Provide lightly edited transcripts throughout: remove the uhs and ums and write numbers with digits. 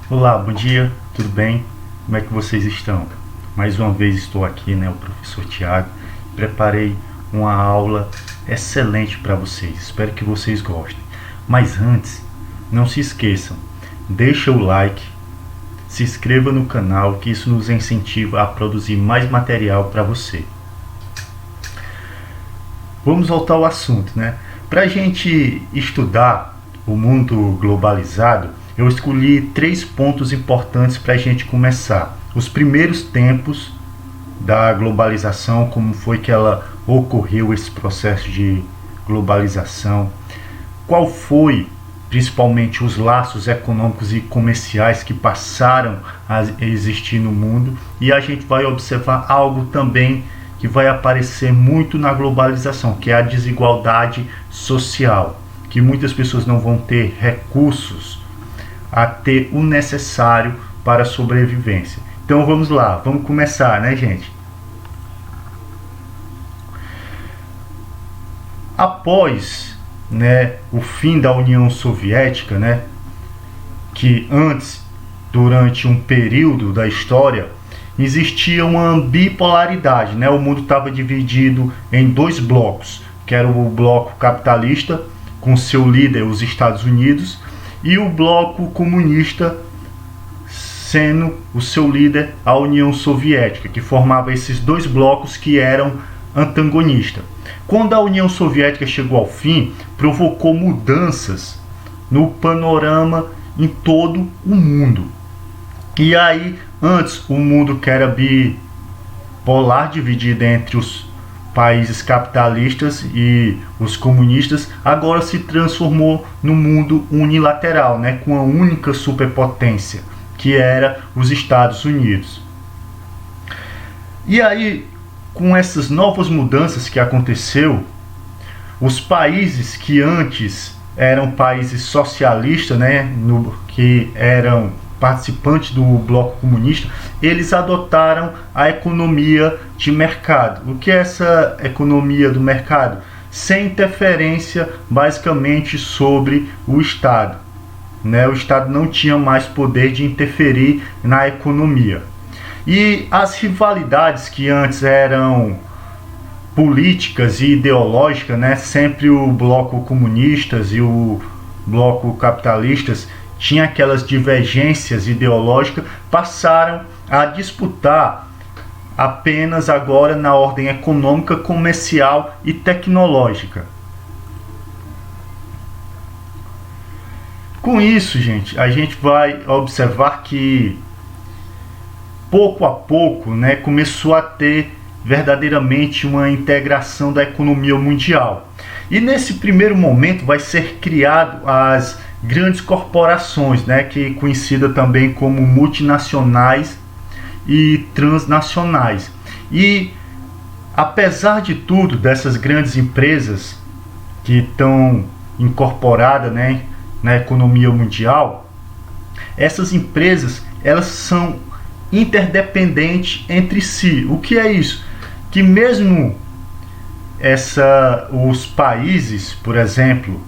Olá, bom dia, tudo bem? Como é que vocês estão? Mais uma vez estou aqui, o professor Tiago. Preparei uma aula excelente para vocês, espero que vocês gostem. Mas antes, não se esqueçam, deixa o like, se inscreva no canal, que isso nos incentiva a produzir mais material para você. Vamos voltar ao assunto, Para a gente estudar o mundo globalizado, eu escolhi 3 pontos importantes para a gente começar. Os primeiros tempos da globalização, como foi que ela ocorreu, esse processo de globalização, qual foi principalmente os laços econômicos e comerciais que passaram a existir no mundo, e a gente vai observar algo também que vai aparecer muito na globalização, que é a desigualdade social, que muitas pessoas não vão ter recursos a ter o necessário para a sobrevivência. Então vamos lá, vamos começar, gente? Após, o fim da União Soviética, que antes, durante um período da história, existia uma bipolaridade, O mundo estava dividido em 2 blocos, que era o bloco capitalista, com seu líder, os Estados Unidos, e o bloco comunista, sendo o seu líder a União Soviética, que formava esses 2 blocos que eram antagonistas. Quando a União Soviética chegou ao fim, provocou mudanças no panorama em todo o mundo. E aí, antes o mundo que era bipolar, dividido entre os países capitalistas e os comunistas, agora se transformou no mundo unilateral, com a única superpotência, que era os Estados Unidos. E aí, com essas novas mudanças que aconteceu, os países que antes eram países socialistas, que eram participantes do bloco comunista, eles adotaram a economia de mercado. O que é essa economia do mercado? Sem interferência, basicamente, sobre o Estado. O Estado não tinha mais poder de interferir na economia. E as rivalidades que antes eram políticas e ideológicas, sempre o bloco comunistas e o bloco capitalistas tinha aquelas divergências ideológicas, passaram a disputar apenas agora na ordem econômica, comercial e tecnológica. Com isso, a gente vai observar que pouco a pouco, começou a ter verdadeiramente uma integração da economia mundial. E nesse primeiro momento vai ser criado as grandes corporações, que é conhecida também como multinacionais e transnacionais. E apesar de tudo, dessas grandes empresas que estão incorporadas, na economia mundial, essas empresas elas são interdependentes entre si. O que é isso? Que mesmo os países, por exemplo,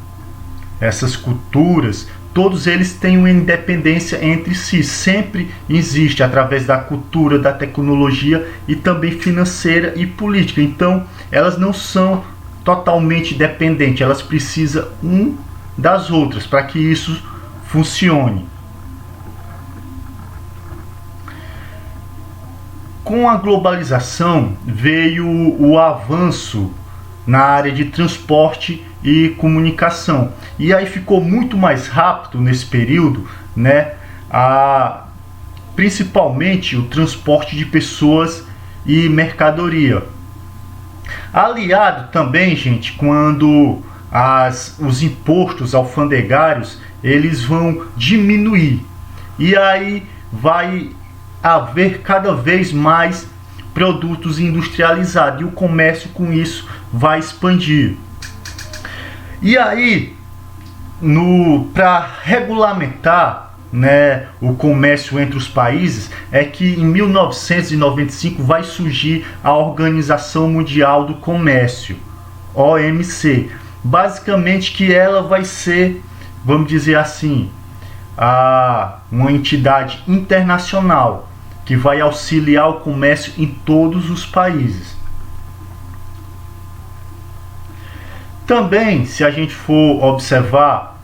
essas culturas, todos eles têm uma independência entre si. Sempre existe através da cultura, da tecnologia e também financeira e política. Então, elas não são totalmente dependentes. Elas precisam um das outras para que isso funcione. Com a globalização veio o avanço na área de transporte e comunicação. E aí ficou muito mais rápido nesse período, principalmente o transporte de pessoas e mercadoria. Aliado também, quando os impostos alfandegários eles vão diminuir. E aí vai haver cada vez mais produtos industrializados e o comércio com isso vai expandir. E aí, para regulamentar o comércio entre os países, é que em 1995 vai surgir a Organização Mundial do Comércio, OMC, basicamente que ela vai ser, vamos dizer assim, uma entidade internacional que vai auxiliar o comércio em todos os países. Também, se a gente for observar,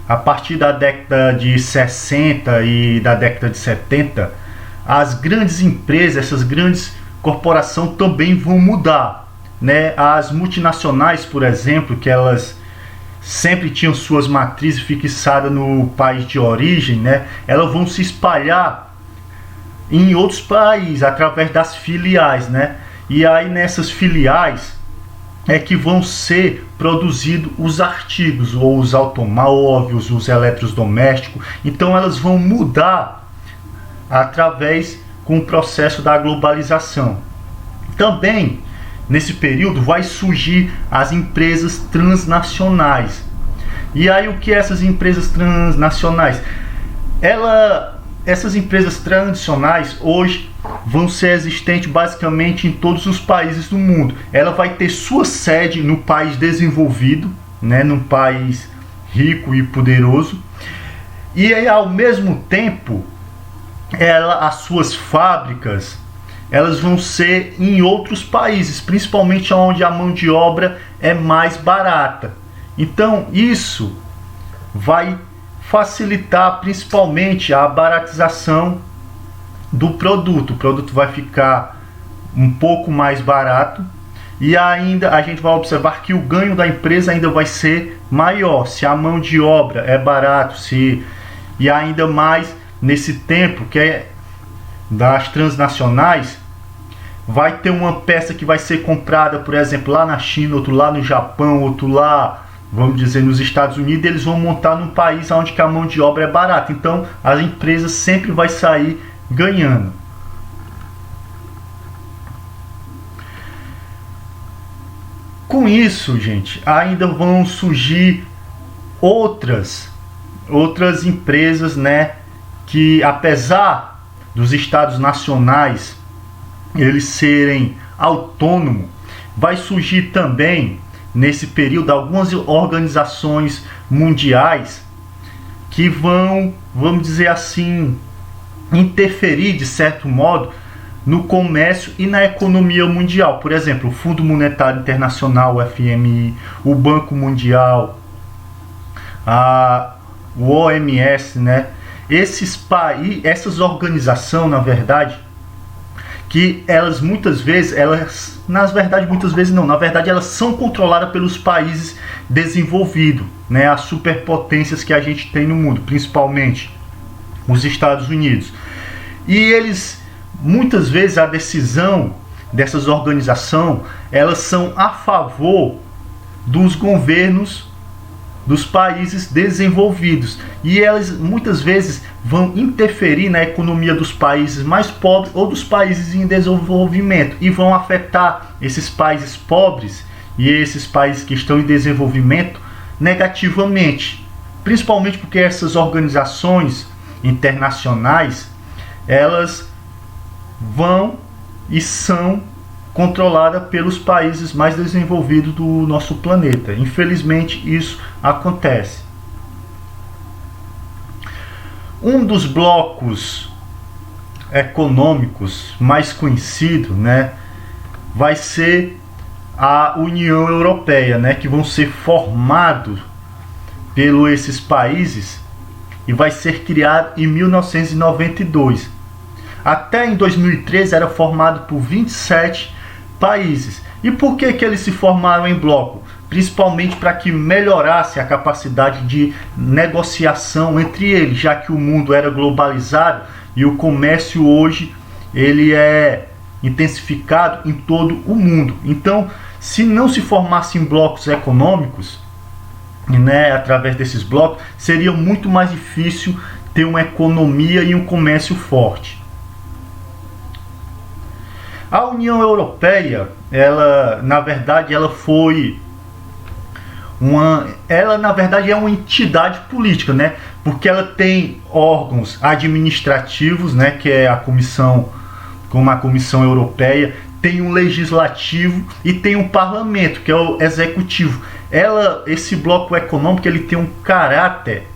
a partir da década de 60 e da década de 70, as grandes empresas, essas grandes corporações também vão mudar, né? As multinacionais, por exemplo, que elas sempre tinham suas matrizes fixadas no país de origem, né? Elas vão se espalhar em outros países através das filiais, né? E aí nessas filiais é que vão ser produzidos os artigos, ou os automóveis, os eletrodomésticos. Então elas vão mudar através com o processo da globalização. Também nesse período vai surgir as empresas transnacionais. E aí o que é essas empresas transnacionais? Essas empresas tradicionais hoje vão ser existentes basicamente em todos os países do mundo. Ela vai ter sua sede no país desenvolvido, né, num país rico e poderoso. E aí, ao mesmo tempo, as suas fábricas, elas vão ser em outros países, principalmente onde a mão de obra é mais barata. Então, isso vai facilitar principalmente a baratização do produto. O produto vai ficar um pouco mais barato e ainda a gente vai observar que o ganho da empresa ainda vai ser maior se a mão de obra é barato, e ainda mais nesse tempo que é das transnacionais, vai ter uma peça que vai ser comprada, por exemplo, lá na China, outro lá no Japão, outro lá, vamos dizer, nos Estados Unidos. Eles vão montar num país onde que a mão de obra é barata. Então as empresas sempre vai sair ganhando. Com isso, gente, ainda vão surgir outras empresas, né, que apesar dos estados nacionais eles serem autônomos, vai surgir também nesse período algumas organizações mundiais que vão, vamos dizer assim, interferir de certo modo no comércio e na economia mundial. Por exemplo, o Fundo Monetário Internacional, o FMI, o Banco Mundial, o OMS, né? Essas organizações, na verdade, que elas muitas vezes, na verdade elas são controladas pelos países desenvolvidos, né? As superpotências que a gente tem no mundo, principalmente os Estados Unidos. E eles, muitas vezes, a decisão dessas organizações, elas são a favor dos governos dos países desenvolvidos, e elas muitas vezes vão interferir na economia dos países mais pobres ou dos países em desenvolvimento, e vão afetar esses países pobres e esses países que estão em desenvolvimento negativamente, principalmente porque essas organizações internacionais, elas vão e são controlada pelos países mais desenvolvidos do nosso planeta. Infelizmente, isso acontece. Um dos blocos econômicos mais conhecido, né, vai ser a União Europeia, né, que vão ser formados por esses países e vai ser criado em 1992. Até em 2013 era formado por 27 países. E por que eles se formaram em bloco? Principalmente para que melhorasse a capacidade de negociação entre eles, já que o mundo era globalizado e o comércio hoje ele é intensificado em todo o mundo. Então, se não se formassem blocos econômicos, né, através desses blocos, seria muito mais difícil ter uma economia e um comércio forte. A União Europeia, ela na verdade é uma entidade política, né? Porque ela tem órgãos administrativos, né, que é a Comissão, como a Comissão Europeia, tem um legislativo e tem um parlamento, que é o executivo. esse bloco econômico, ele tem um caráter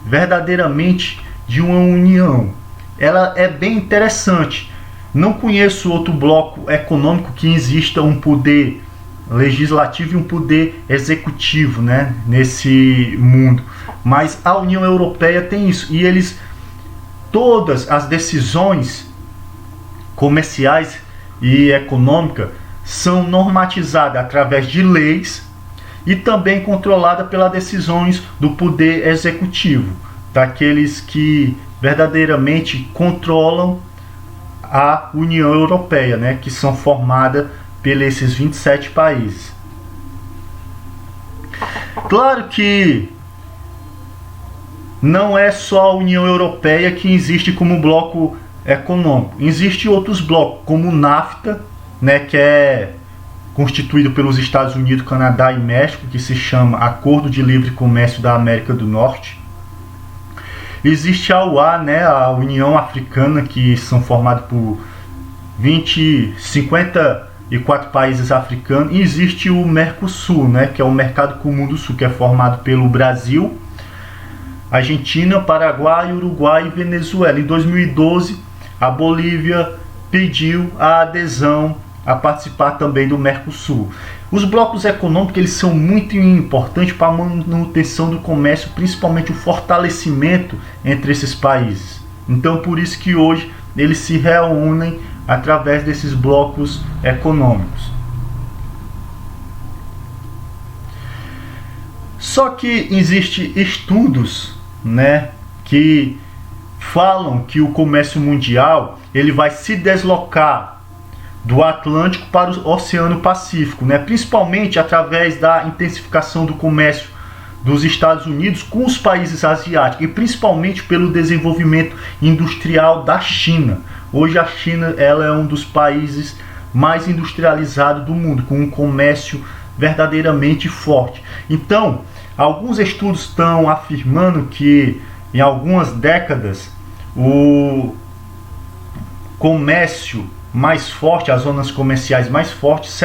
verdadeiramente de uma união. Ela é bem interessante. Não conheço outro bloco econômico que exista um poder legislativo e um poder executivo, né, nesse mundo. Mas a União Europeia tem isso, e todas as decisões comerciais e econômicas são normatizadas através de leis e também controladas pelas decisões do poder executivo, daqueles que verdadeiramente controlam a União Europeia, né, que são formadas pelos esses 27 países. Claro que não é só a União Europeia que existe como bloco econômico. Existem outros blocos, como o NAFTA, né, que é constituído pelos Estados Unidos, Canadá e México, que se chama Acordo de Livre Comércio da América do Norte. Existe a UA, né, a União Africana, que são formados por 54 países africanos. E existe o Mercosul, né, que é o Mercado Comum do Sul, que é formado pelo Brasil, Argentina, Paraguai, Uruguai e Venezuela. Em 2012, a Bolívia pediu a adesão a participar também do Mercosul. Os blocos econômicos, eles são muito importantes para a manutenção do comércio, principalmente o fortalecimento entre esses países. Então, por isso que hoje eles se reúnem através desses blocos econômicos. Só que existem estudos, né, que falam que o comércio mundial ele vai se deslocar do Atlântico para o Oceano Pacífico, né, principalmente através da intensificação do comércio dos Estados Unidos com os países asiáticos e principalmente pelo desenvolvimento industrial da China. Hoje a China ela é um dos países mais industrializados do mundo, com um comércio verdadeiramente forte. Então, alguns estudos estão afirmando que em algumas décadas o comércio mais forte, as zonas comerciais mais fortes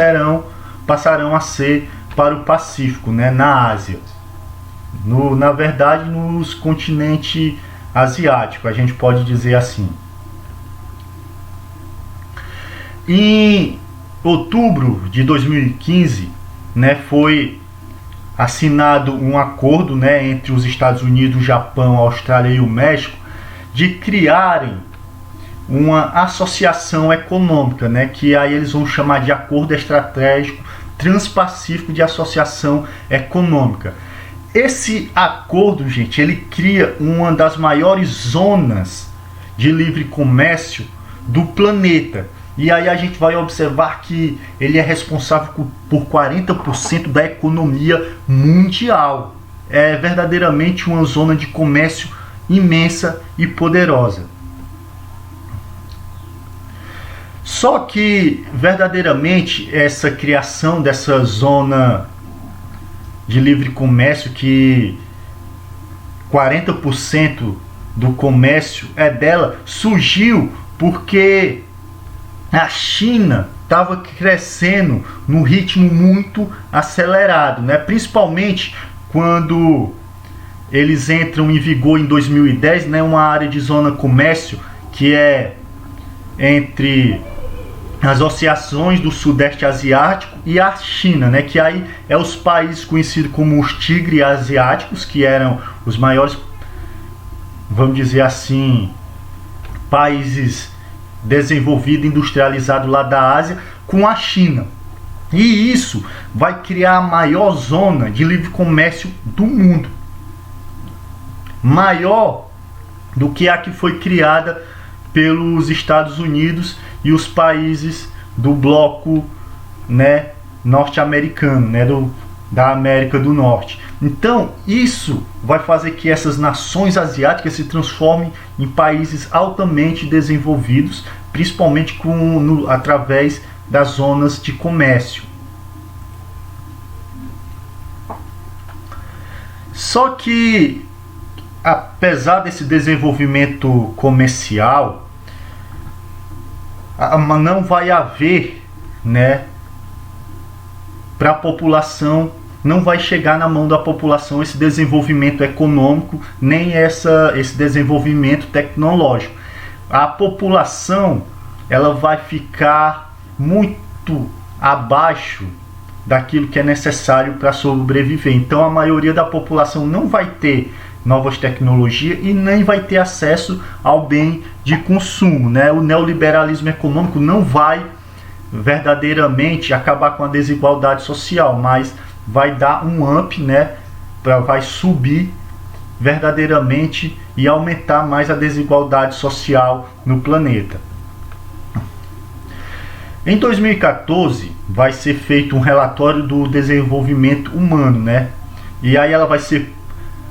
passarão a ser para o Pacífico, né, na Ásia. Na verdade, nos continentes asiáticos, a gente pode dizer assim. Em outubro de 2015, né, foi assinado um acordo, né, entre os Estados Unidos, o Japão, a Austrália e o México de criarem uma associação econômica, né, que aí eles vão chamar de Acordo Estratégico Transpacífico de Associação Econômica. Esse acordo, gente, ele cria uma das maiores zonas de livre comércio do planeta. E aí a gente vai observar que ele é responsável por 40% da economia mundial. É verdadeiramente uma zona de comércio imensa e poderosa. Só que, verdadeiramente, essa criação dessa zona de livre comércio, que 40% do comércio é dela, surgiu porque a China estava crescendo num ritmo muito acelerado, né? Principalmente quando eles entram em vigor em 2010, né? Uma área de zona comércio que é entre as associações do Sudeste Asiático e a China, né? Que aí é os países conhecidos como os tigres asiáticos, que eram os maiores, vamos dizer assim, países desenvolvidos, industrializados lá da Ásia, com a China. E isso vai criar a maior zona de livre comércio do mundo, maior do que a que foi criada pelos Estados Unidos e os países do bloco, né, norte-americano, né, da América do Norte. Então, isso vai fazer que essas nações asiáticas se transformem em países altamente desenvolvidos, principalmente através das zonas de comércio. Só que, apesar desse desenvolvimento comercial, não vai haver, né, para a população não vai chegar na mão da população esse desenvolvimento econômico, nem esse desenvolvimento tecnológico. A população, ela vai ficar muito abaixo daquilo que é necessário para sobreviver. Então a maioria da população não vai ter novas tecnologias e nem vai ter acesso ao bem de consumo, né? O neoliberalismo econômico não vai verdadeiramente acabar com a desigualdade social, mas vai dar um up, né? Vai subir verdadeiramente e aumentar mais a desigualdade social no planeta. Em 2014 vai ser feito um relatório do desenvolvimento humano, né? E aí ela vai ser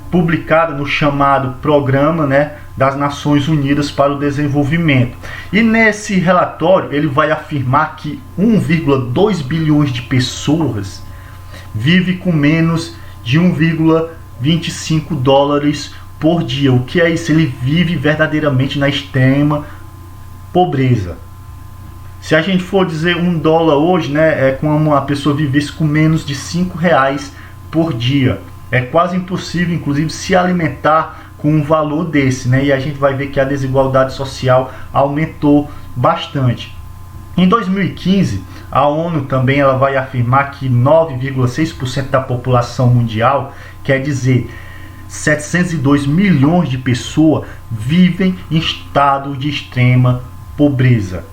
publicada no chamado Programa, né, das Nações Unidas para o Desenvolvimento. E nesse relatório ele vai afirmar que 1,2 bilhões de pessoas vivem com menos de 1,25 dólares por dia. O que é isso? Ele vive verdadeiramente na extrema pobreza. Se a gente for dizer $1 hoje, né, é como a pessoa vivesse com menos de R$5 por dia. É quase impossível, inclusive, se alimentar com um valor desse, né? E a gente vai ver que a desigualdade social aumentou bastante. Em 2015, a ONU também ela vai afirmar que 9,6% da população mundial, quer dizer, 702 milhões de pessoas, vivem em estado de extrema pobreza,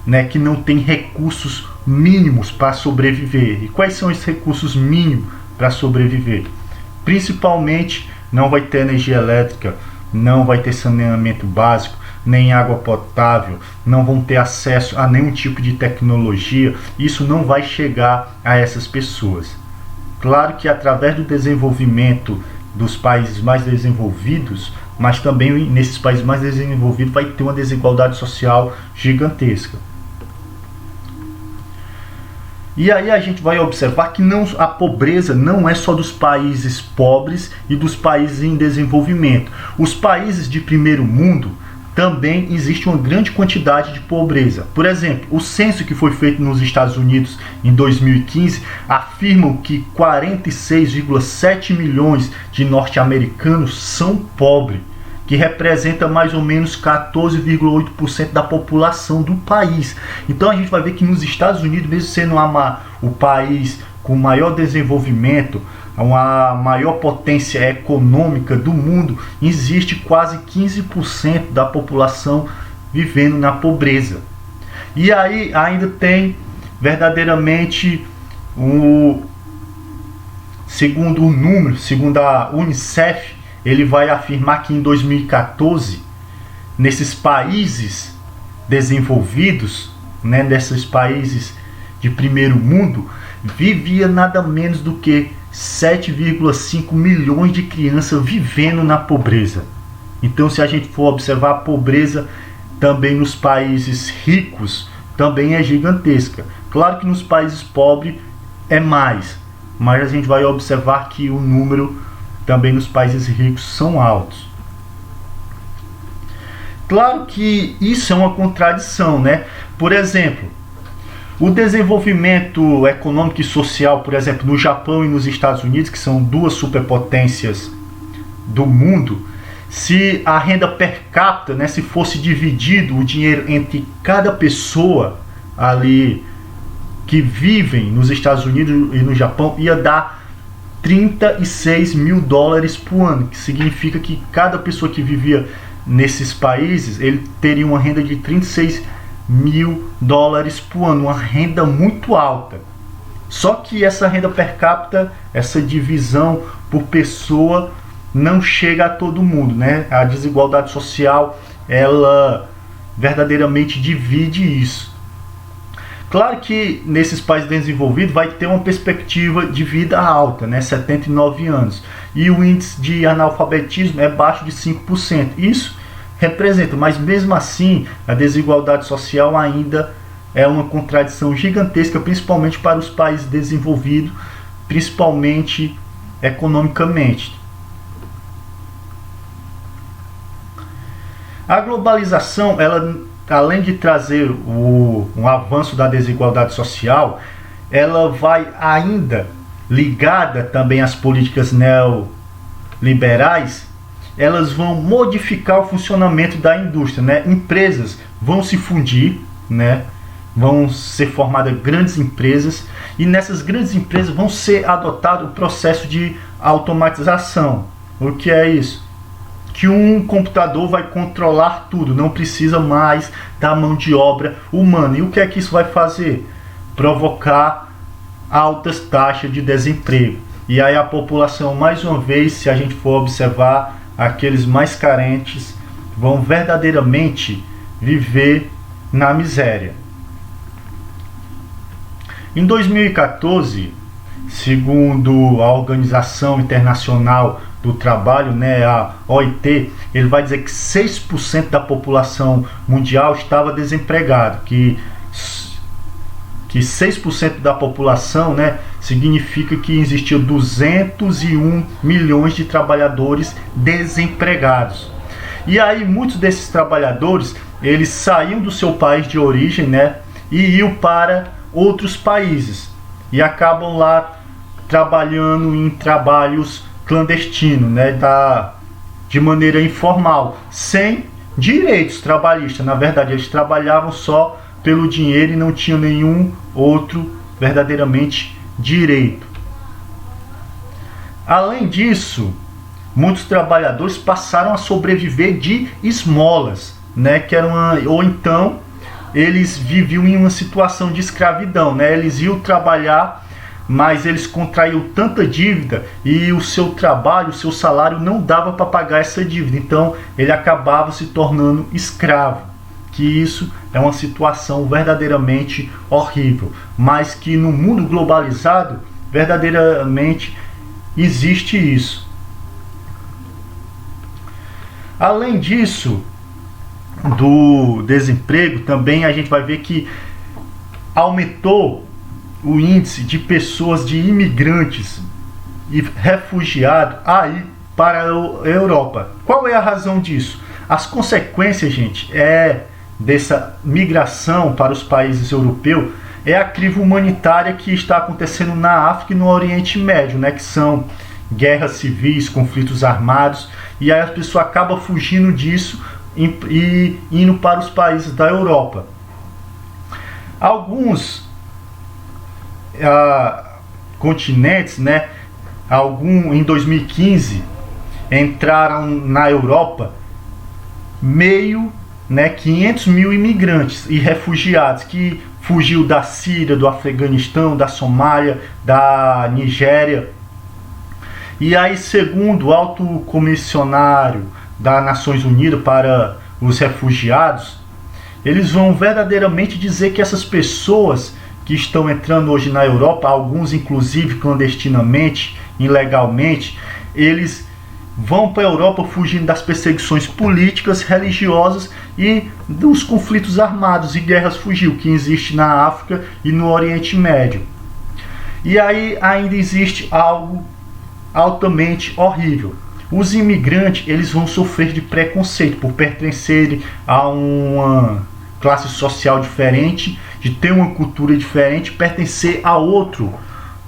né? Que não tem recursos mínimos para sobreviver. E quais são esses recursos mínimos para sobreviver? Principalmente, não vai ter energia elétrica, não vai ter saneamento básico, nem água potável, não vão ter acesso a nenhum tipo de tecnologia. Isso não vai chegar a essas pessoas. Claro que através do desenvolvimento dos países mais desenvolvidos, mas também nesses países mais desenvolvidos vai ter uma desigualdade social gigantesca. E aí a gente vai observar que a pobreza não é só dos países pobres e dos países em desenvolvimento. Os países de primeiro mundo também existe uma grande quantidade de pobreza. Por exemplo, o censo que foi feito nos Estados Unidos em 2015 afirma que 46,7 milhões de norte-americanos são pobres, que representa mais ou menos 14,8% da população do país. Então a gente vai ver que nos Estados Unidos, mesmo sendo o país com maior desenvolvimento, a maior potência econômica do mundo, existe quase 15% da população vivendo na pobreza. E aí ainda tem verdadeiramente segundo a Unicef, ele vai afirmar que em 2014, nesses países desenvolvidos, né, nesses países de primeiro mundo, vivia nada menos do que 7,5 milhões de crianças vivendo na pobreza. Então, se a gente for observar, a pobreza também nos países ricos também é gigantesca. Claro que nos países pobres é mais, mas a gente vai observar que o número também nos países ricos são altos. Claro que isso é uma contradição, né? Por exemplo, o desenvolvimento econômico e social, por exemplo, no Japão e nos Estados Unidos, que são duas superpotências do mundo, se a renda per capita, né, se fosse dividido o dinheiro entre cada pessoa ali que vivem nos Estados Unidos e no Japão, ia dar 36 mil dólares por ano, que significa que cada pessoa que vivia nesses países, ele teria uma renda de 36 mil dólares por ano, uma renda muito alta. Só que essa renda per capita, essa divisão por pessoa, não chega a todo mundo, né? A desigualdade social, ela verdadeiramente divide isso. Claro que nesses países desenvolvidos vai ter uma perspectiva de vida alta, né? 79 anos. E o índice de analfabetismo é baixo de 5%. Isso representa, mas mesmo assim a desigualdade social ainda é uma contradição gigantesca, principalmente para os países desenvolvidos, principalmente economicamente. A globalização, ela, além de trazer um avanço da desigualdade social, ela vai ainda ligada também às políticas neoliberais, elas vão modificar o funcionamento da indústria, né? Empresas vão se fundir, né? Vão ser formadas grandes empresas, e nessas grandes empresas vão ser adotado o processo de automatização. O que é isso? Que um computador vai controlar tudo, não precisa mais da mão de obra humana. E o que é que isso vai fazer? Provocar altas taxas de desemprego. E aí a população, mais uma vez, se a gente for observar, aqueles mais carentes vão verdadeiramente viver na miséria. Em 2014, segundo a Organização Internacional do Trabalho, né, a OIT, ele vai dizer que 6% da população mundial estava desempregado, que 6% da população, né, significa que existiam 201 milhões de trabalhadores desempregados. E aí muitos desses trabalhadores, eles saíam do seu país de origem, né, e iam para outros países e acabam lá trabalhando em trabalhos clandestinos, né, de maneira informal, sem direitos trabalhistas. Na verdade, eles trabalhavam só pelo dinheiro e não tinham nenhum outro verdadeiramente direito. Além disso, muitos trabalhadores passaram a sobreviver de esmolas, né, que era ou então eles viviam em uma situação de escravidão, né? Eles iam trabalhar, mas eles contraíam tanta dívida e o seu trabalho, o seu salário não dava para pagar essa dívida. Então ele acabava se tornando escravo. Que isso é uma situação verdadeiramente horrível, mas que no mundo globalizado verdadeiramente existe isso. Além disso, do desemprego, também a gente vai ver que aumentou o índice de pessoas, de imigrantes e refugiados aí para a Europa. Qual é a razão disso? As consequências, gente, dessa migração para os países europeus é a crise humanitária que está acontecendo na África e no Oriente Médio, né, que são guerras civis, conflitos armados, e aí a pessoa acaba fugindo disso e indo para os países da Europa. Alguns continentes, né, em 2015 entraram na Europa 500 mil imigrantes e refugiados que fugiu da Síria, do Afeganistão, da Somália, da Nigéria. E aí, segundo o alto comissionário das Nações Unidas para os refugiados, eles vão verdadeiramente dizer que essas pessoas que estão entrando hoje na Europa, alguns inclusive clandestinamente, ilegalmente, eles vão para a Europa fugindo das perseguições políticas, religiosas e dos conflitos armados e guerras fugil que existe na África e no Oriente Médio. E aí ainda existe algo altamente horrível. Os imigrantes, eles vão sofrer de preconceito por pertencerem a uma classe social diferente, de ter uma cultura diferente, pertencer a outra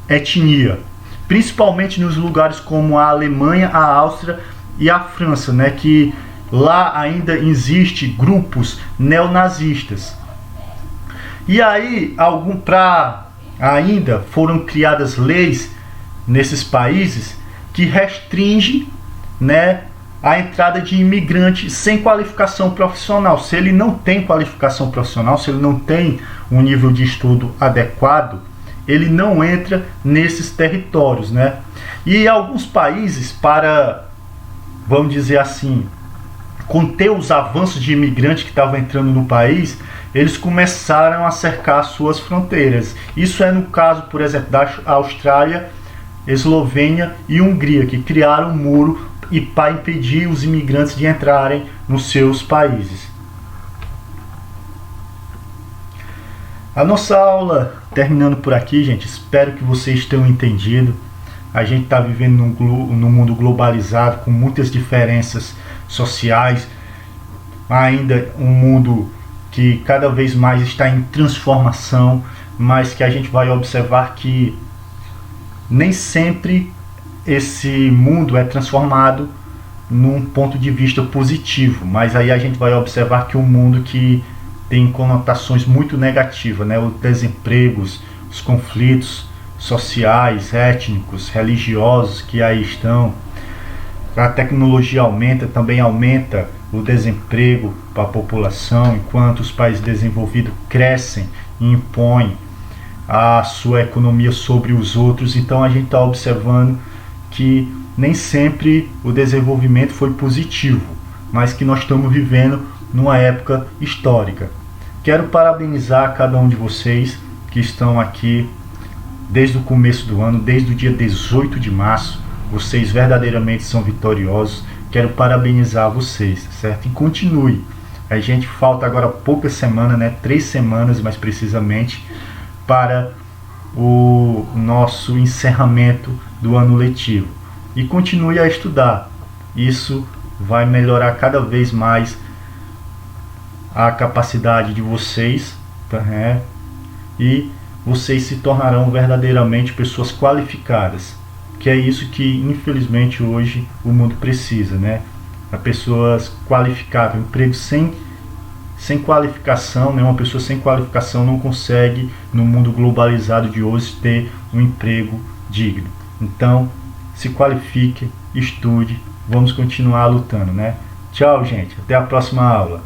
etnia, principalmente nos lugares como a Alemanha, a Áustria e a França, né, que lá ainda existe grupos neonazistas. E aí ainda foram criadas leis nesses países que restringem, né, a entrada de imigrante sem qualificação profissional. Se ele não tem qualificação profissional, se ele não tem um nível de estudo adequado, ele não entra nesses territórios, né? E alguns países, para, vamos dizer assim, conter os avanços de imigrantes que estavam entrando no país, eles começaram a cercar suas fronteiras. Isso é no caso, por exemplo, da Austrália, Eslovênia e Hungria, que criaram um muro para impedir os imigrantes de entrarem nos seus países. A nossa aula terminando por aqui, gente. Espero que vocês tenham entendido. A gente está vivendo num mundo globalizado, com muitas diferenças sociais, ainda um mundo que cada vez mais está em transformação, mas que a gente vai observar que nem sempre esse mundo é transformado num ponto de vista positivo, mas aí a gente vai observar que um mundo que tem conotações muito negativas, né? Os desempregos, os conflitos sociais, étnicos, religiosos que aí estão. A tecnologia aumenta, também aumenta o desemprego para a população, enquanto os países desenvolvidos crescem e impõem a sua economia sobre os outros. Então a gente está observando que nem sempre o desenvolvimento foi positivo, mas que nós estamos vivendo numa época histórica. Quero parabenizar cada um de vocês que estão aqui desde o começo do ano, desde o dia 18 de março. Vocês verdadeiramente são vitoriosos. Quero parabenizar vocês, certo? E continue. A gente falta agora poucas semanas, né? 3 semanas mais precisamente, para o nosso encerramento do ano letivo. E continue a estudar. Isso vai melhorar cada vez mais a capacidade de vocês, tá? E vocês se tornarão verdadeiramente pessoas qualificadas, que é isso que infelizmente hoje o mundo precisa, né? A pessoas qualificadas. Um emprego sem qualificação, né? Uma pessoa sem qualificação não consegue, no mundo globalizado de hoje, ter um emprego digno. Então, se qualifique, estude, vamos continuar lutando, né? Tchau, gente, até a próxima aula.